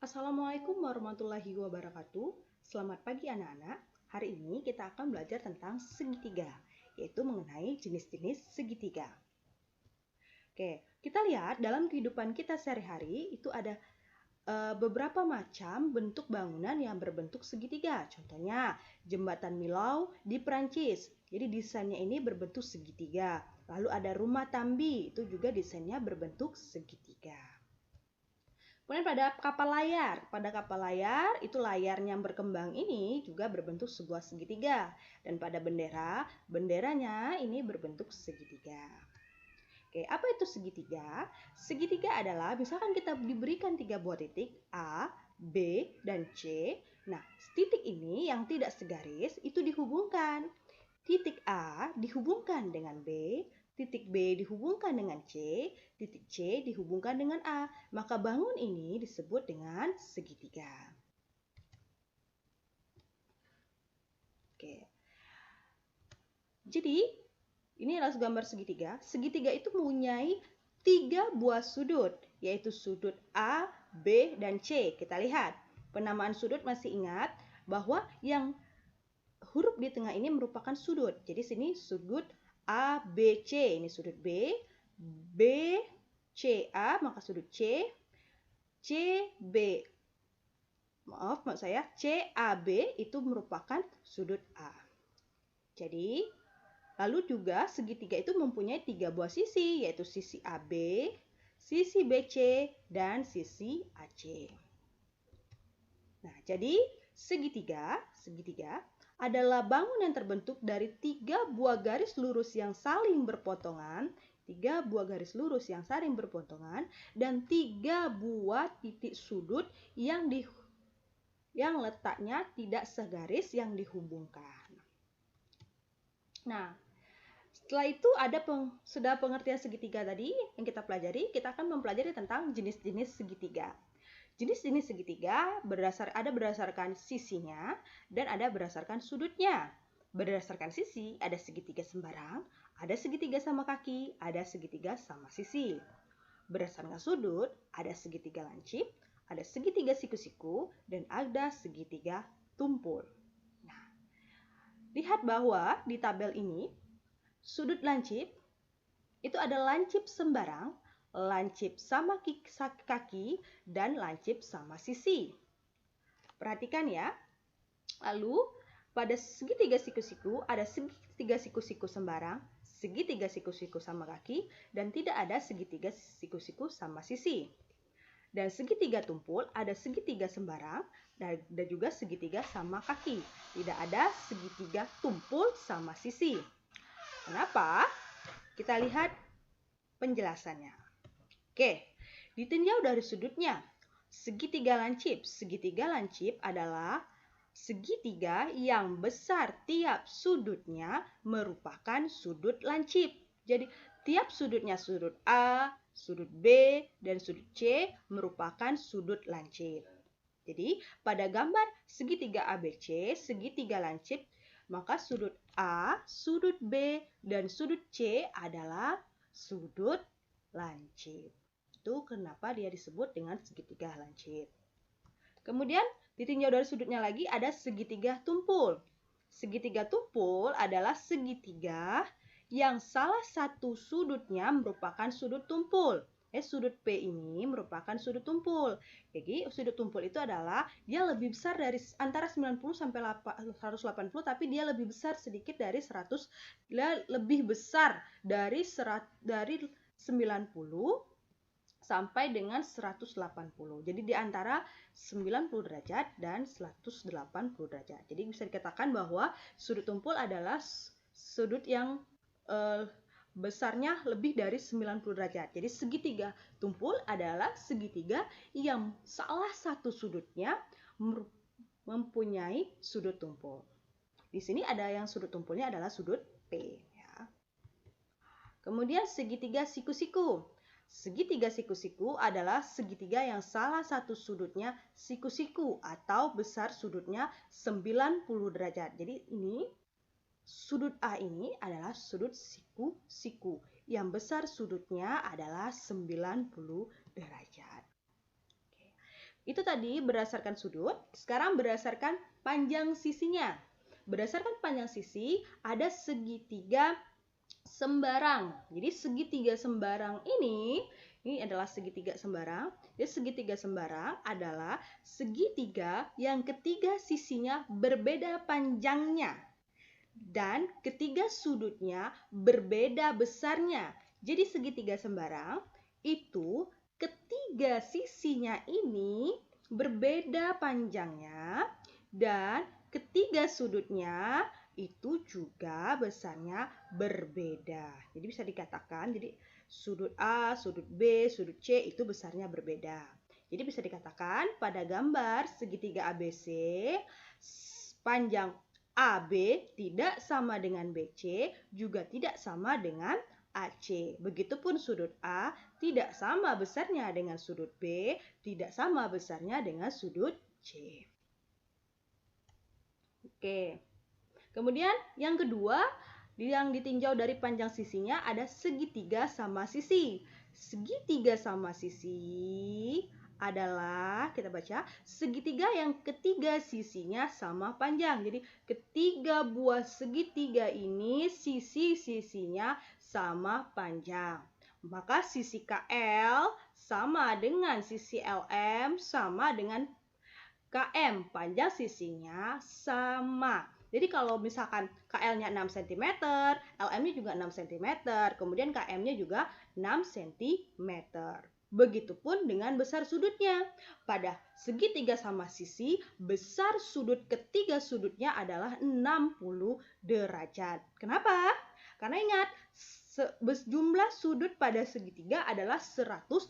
Assalamualaikum warahmatullahi wabarakatuh. Selamat pagi anak-anak. Hari ini kita akan belajar tentang segitiga, yaitu mengenai jenis-jenis segitiga. Oke, kita lihat dalam kehidupan kita sehari-hari itu ada beberapa macam bentuk bangunan yang berbentuk segitiga. Contohnya, jembatan Milau di Perancis. Jadi desainnya ini berbentuk segitiga. Lalu ada rumah Tambi, itu juga desainnya berbentuk segitiga. Kemudian pada kapal layar itu layarnya yang berkembang ini juga berbentuk sebuah segitiga. Dan pada benderanya ini berbentuk segitiga. Oke, apa itu segitiga? Segitiga adalah misalkan kita diberikan 3 buah titik A, B, dan C. Nah, titik ini yang tidak segaris itu dihubungkan. Titik A dihubungkan dengan B, titik B dihubungkan dengan C, titik C dihubungkan dengan A. Maka bangun ini disebut dengan segitiga. Oke. Jadi, ini adalah gambar segitiga. Segitiga itu mempunyai 3 buah sudut, yaitu sudut A, B, dan C. Kita lihat, penamaan sudut masih ingat bahwa yang huruf di tengah ini merupakan sudut. Jadi sini sudut A, B, C. Ini sudut B, B, C, A, maka sudut C, C, B. Maksud saya, C, A, B itu merupakan sudut A. Jadi, lalu juga segitiga itu mempunyai 3 buah sisi, yaitu sisi AB, sisi BC, dan sisi AC. Nah, jadi segitiga adalah bangun yang terbentuk dari 3 buah garis lurus yang saling berpotongan, 3 buah garis lurus yang saling berpotongan, dan 3 buah titik sudut yang letaknya tidak segaris yang dihubungkan. Nah, setelah itu sudah pengertian segitiga tadi yang kita pelajari, kita akan mempelajari tentang jenis-jenis segitiga. Jenis-jenis segitiga ada berdasarkan sisinya dan ada berdasarkan sudutnya. Berdasarkan sisi ada segitiga sembarang, ada segitiga sama kaki, ada segitiga sama sisi. Berdasarkan sudut ada segitiga lancip, ada segitiga siku-siku, dan ada segitiga tumpul. Nah, lihat bahwa di tabel ini sudut lancip itu ada lancip sembarang, lancip sama kaki, dan lancip sama sisi. Perhatikan ya. Lalu pada segitiga siku-siku ada segitiga siku-siku sembarang, segitiga siku-siku sama kaki, dan tidak ada segitiga siku-siku sama sisi. Dan segitiga tumpul ada segitiga sembarang dan juga segitiga sama kaki. Tidak ada segitiga tumpul sama sisi. Kenapa? Kita lihat penjelasannya. Oke, ditinjau dari sudutnya. Segitiga lancip adalah segitiga yang besar tiap sudutnya merupakan sudut lancip. Jadi, tiap sudutnya sudut A, sudut B, dan sudut C merupakan sudut lancip. Jadi, pada gambar segitiga ABC, segitiga lancip, maka sudut A, sudut B, dan sudut C adalah sudut lancip. Itu kenapa dia disebut dengan segitiga lancip. Kemudian ditinjau dari sudutnya lagi ada segitiga tumpul. Segitiga tumpul adalah segitiga yang salah satu sudutnya merupakan sudut tumpul. Sudut P ini merupakan sudut tumpul. Jadi sudut tumpul itu adalah dia lebih besar dari antara 90 sampai 180, tapi dia lebih besar sedikit dari 100, lebih besar dari 90 sampai dengan 180. Jadi di antara 90 derajat dan 180 derajat. Jadi bisa dikatakan bahwa sudut tumpul adalah sudut yang besarnya lebih dari 90 derajat. Jadi segitiga tumpul adalah segitiga yang salah satu sudutnya mempunyai sudut tumpul. Di sini ada yang sudut tumpulnya adalah sudut P. Ya. Kemudian segitiga siku-siku. Segitiga siku-siku adalah segitiga yang salah satu sudutnya siku-siku atau besar sudutnya 90 derajat. Jadi ini sudut A ini adalah sudut siku-siku. Yang besar sudutnya adalah 90 derajat. Itu tadi berdasarkan sudut, sekarang berdasarkan panjang sisinya. Berdasarkan panjang sisi, ada segitiga sembarang. Jadi segitiga sembarang ini adalah segitiga sembarang. Jadi segitiga sembarang adalah segitiga yang ketiga sisinya berbeda panjangnya dan ketiga sudutnya berbeda besarnya. Jadi segitiga sembarang itu ketiga sisinya ini berbeda panjangnya dan ketiga sudutnya itu juga besarnya berbeda. Jadi bisa dikatakan jadi sudut A, sudut B, sudut C itu besarnya berbeda. Jadi bisa dikatakan pada gambar segitiga ABC panjang AB tidak sama dengan BC juga tidak sama dengan AC. Begitupun sudut A tidak sama besarnya dengan sudut B, tidak sama besarnya dengan sudut C. Oke. Kemudian yang kedua, yang ditinjau dari panjang sisinya ada segitiga sama sisi. Segitiga sama sisi adalah, kita baca, segitiga yang ketiga sisinya sama panjang. Jadi ketiga buah segitiga ini sisi-sisinya sama panjang. Maka sisi KL sama dengan sisi LM sama dengan KM. Panjang sisinya sama. Jadi kalau misalkan KL-nya 6 cm, LM-nya juga 6 cm, kemudian KM-nya juga 6 cm. Begitupun dengan besar sudutnya. Pada segitiga sama sisi, besar sudut ketiga sudutnya adalah 60 derajat. Kenapa? Karena ingat, jumlah sudut pada segitiga adalah 180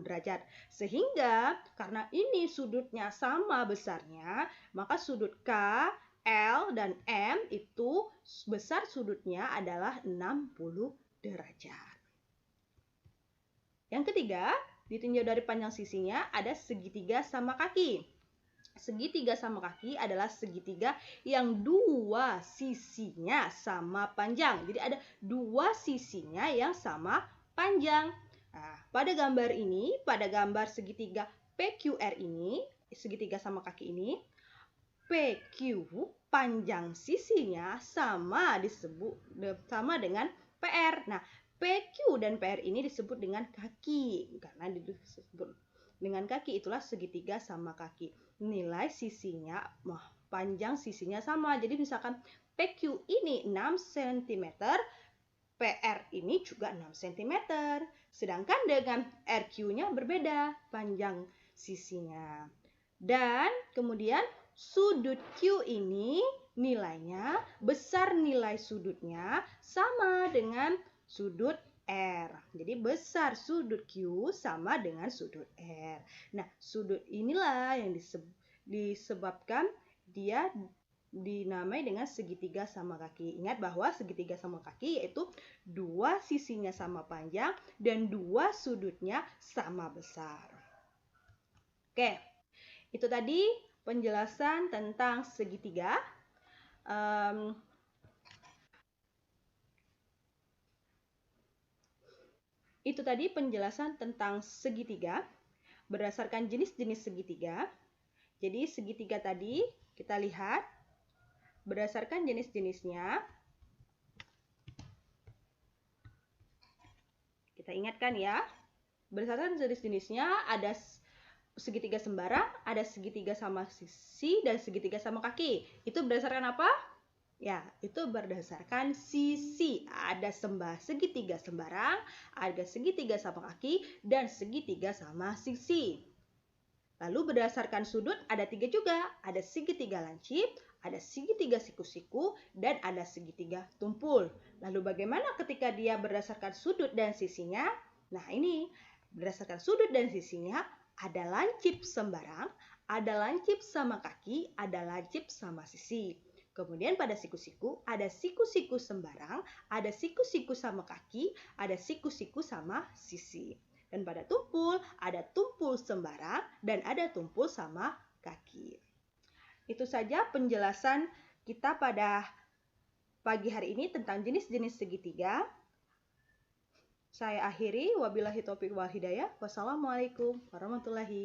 derajat. Sehingga karena ini sudutnya sama besarnya, maka sudut K, L, dan M itu besar sudutnya adalah 60 derajat. Yang ketiga, ditinjau dari panjang sisinya ada segitiga sama kaki. Segitiga sama kaki adalah segitiga yang dua sisinya sama panjang. Jadi ada dua sisinya yang sama panjang. Nah, pada gambar ini, pada gambar segitiga PQR ini, segitiga sama kaki ini, PQ panjang sisinya sama dengan PR. Nah, PQ dan PR ini disebut dengan kaki karena disebut dengan kaki, itulah segitiga sama kaki. Nilai sisinya, panjang sisinya sama. Jadi misalkan PQ ini 6 cm, PR ini juga 6 cm. Sedangkan dengan RQ-nya berbeda panjang sisinya. Dan kemudian sudut Q ini nilainya, besar nilai sudutnya sama dengan sudut R. Jadi besar sudut Q sama dengan sudut R. Nah, sudut inilah yang disebabkan dia dinamai dengan segitiga sama kaki. Ingat bahwa segitiga sama kaki yaitu dua sisinya sama panjang dan dua sudutnya sama besar. Oke, itu tadi penjelasan tentang segitiga. Itu tadi penjelasan tentang segitiga berdasarkan jenis-jenis segitiga. Jadi segitiga tadi kita lihat berdasarkan jenis-jenisnya. Kita ingatkan ya, berdasarkan jenis-jenisnya ada segitiga sembarang, ada segitiga sama sisi, dan segitiga sama kaki. Itu berdasarkan apa? Ya, itu berdasarkan sisi. Ada segitiga sembarang, ada segitiga sama kaki, dan segitiga sama sisi. Lalu berdasarkan sudut ada 3 juga. Ada segitiga lancip, ada segitiga siku-siku, dan ada segitiga tumpul. Lalu bagaimana ketika dia berdasarkan sudut dan sisinya? Nah ini, berdasarkan sudut dan sisinya, ada lancip sembarang, ada lancip sama kaki, ada lancip sama sisi. Kemudian pada siku-siku, ada siku-siku sembarang, ada siku-siku sama kaki, ada siku-siku sama sisi. Dan pada tumpul, ada tumpul sembarang dan ada tumpul sama kaki. Itu saja penjelasan kita pada pagi hari ini tentang jenis-jenis segitiga. Saya akhiri, wabillahi taufiq wal hidayah. Wassalamualaikum warahmatullahi